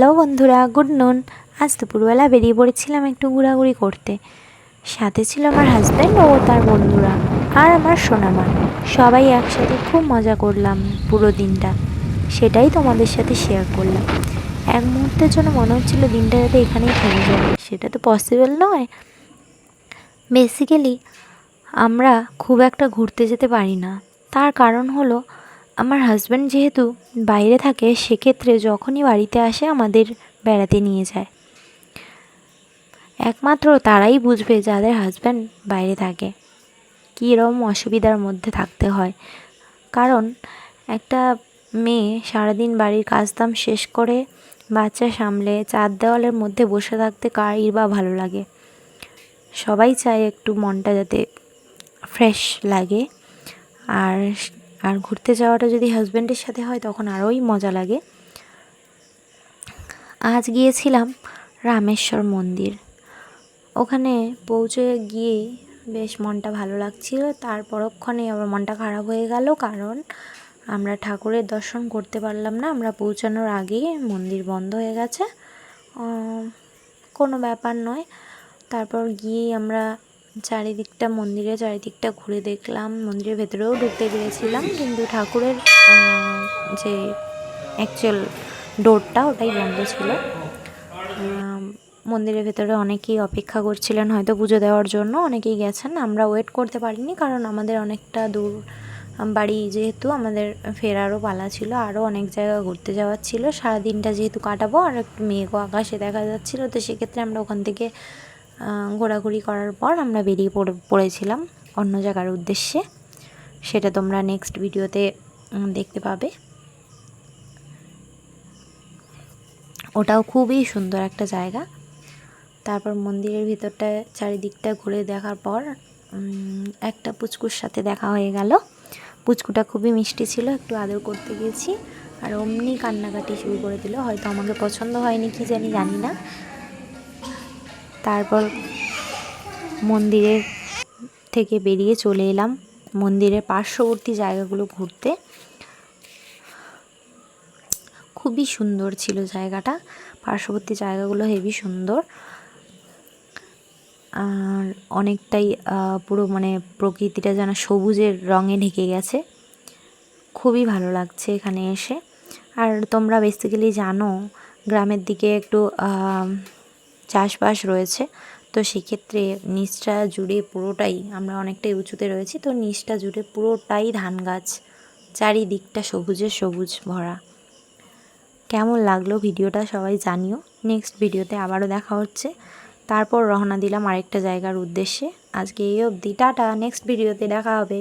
Hello বন্ধুরা, good নুন। আজ দুপুরবেলা বেরিয়ে পড়েছিলাম একটু ঘোরাঘুরি করতে। সাথে ছিল আমার হাজব্যান্ড ও তার বন্ধুরা আর আমার সোনামা। সবাই একসাথে খুব মজা করলাম পুরো দিনটা। সেটাই তোমাদের সাথে শেয়ার করলাম। এক মুহূর্তের জন্য মনে হচ্ছিল দিনটা যাতে এখানেই থেমে যায়, সেটা তো পসিবল নয়। বেসিক্যালি আমরা খুব একটা ঘুরতে যেতে পারি না। তার কারণ হলো আমার হাজব্যান্ড যেহেতু বাইরে থাকে, সেক্ষেত্রে যখনই বাড়িতে আসে আমাদের বেড়াতে নিয়ে যায়। একমাত্র তারাই বুঝবে যাদের হাজব্যান্ড বাইরে থাকে কীরকম অসুবিধার মধ্যে থাকতে হয়। কারণ একটা মেয়ে সারাদিন বাড়ির কাজকাম শেষ করে বাচ্চা সামলে চার দেওয়ালের মধ্যে বসে থাকতে কারই বা ভালো লাগে। সবাই চায় একটু মনটা যাতে ফ্রেশ লাগে। আর আর ঘুরতে যাওয়াটা যদি হাজব্যান্ডের সাথে হয় তখন আরোই মজা লাগে। আজ গিয়েছিলাম রামেশ্বর মন্দির। ওখানে পৌঁছে গিয়ে বেশ মনটা ভালো লাগছিল। তার পরক্ষণেই আবার মনটা খারাপ হয়ে গেল, কারণ আমরা ঠাকুরের দর্শন করতে পারলাম না। আমরা পৌঁছানোর আগেই মন্দির বন্ধ হয়ে গেছে। কোনো ব্যাপার নয়। তারপর গিয়েই আমরা মন্দিরের চারিদিকটা ঘুরে দেখলাম। মন্দিরের ভেতরেও ঢুকতে পেরেছিলাম, কিন্তু ঠাকুরের যে অ্যাকচুয়াল ডোরটা ওটাই বন্ধ ছিল। মন্দিরের ভেতরে অনেকেই অপেক্ষা করছিলেন হয়তো পুজো দেওয়ার জন্য, অনেকেই গেছেন। আমরা ওয়েট করতে পারিনি, কারণ আমাদের অনেকটা দূর বাড়ি, যেহেতু আমাদের ফেরারও পালা ছিল, আরও অনেক জায়গা ঘুরতে যাওয়ার ছিল। সারাদিনটা যেহেতু কাটাবো আর একটু মেঘও আকাশে দেখা যাচ্ছিলো, তো সেক্ষেত্রে আমরা ওখান থেকে ঘোরাঘুরি করার পর আমরা বেরিয়ে পড়েছিলাম অন্য জায়গার উদ্দেশ্যে। সেটা তোমরা নেক্সট ভিডিওতে দেখতে পাবে। ওটাও খুবই সুন্দর একটা জায়গা। তারপর মন্দিরের ভিতরটা চারিদিকটা ঘুরে দেখার পর একটা পুচকুর সাথে দেখা হয়ে গেল। পুচকুটা খুবই মিষ্টি ছিল, একটু আদর করতে গেছি আর অমনি কান্নাকাটি শুরু করে দিল। হয়তো আমাকে পছন্দ হয়নি কি জানি না। তারপর মন্দিরের থেকে বেরিয়ে চলে এলাম মন্দিরের পার্শ্ববর্তী জায়গাগুলো ঘুরতে। খুবই সুন্দর ছিল জায়গাটা, পার্শ্ববর্তী জায়গাগুলো হেবি সুন্দর। আর অনেকটাই পুরো প্রকৃতিটা যেন সবুজের রঙে ঢেকে গেছে। খুবই ভালো লাগছে এখানে এসে। আর তোমরা বেসিক্যালি জানো গ্রামের দিকে একটু চাষবাস রয়েছে, তো সেক্ষেত্রে নিচটা জুড়ে পুরোটাই, আমরা অনেকটাই উঁচুতে রয়েছি, তো নিচটা জুড়ে পুরোটাই ধান গাছ, চারিদিকটা সবুজ ভরা। কেমন লাগলো ভিডিওটা সবাই জানিও। নেক্সট ভিডিওতে আবারও দেখা হচ্ছে। তারপর রওনা দিলাম আরেকটা জায়গার উদ্দেশ্যে। আজকে এই অবধি, টাটা। নেক্সট ভিডিওতে দেখা হবে।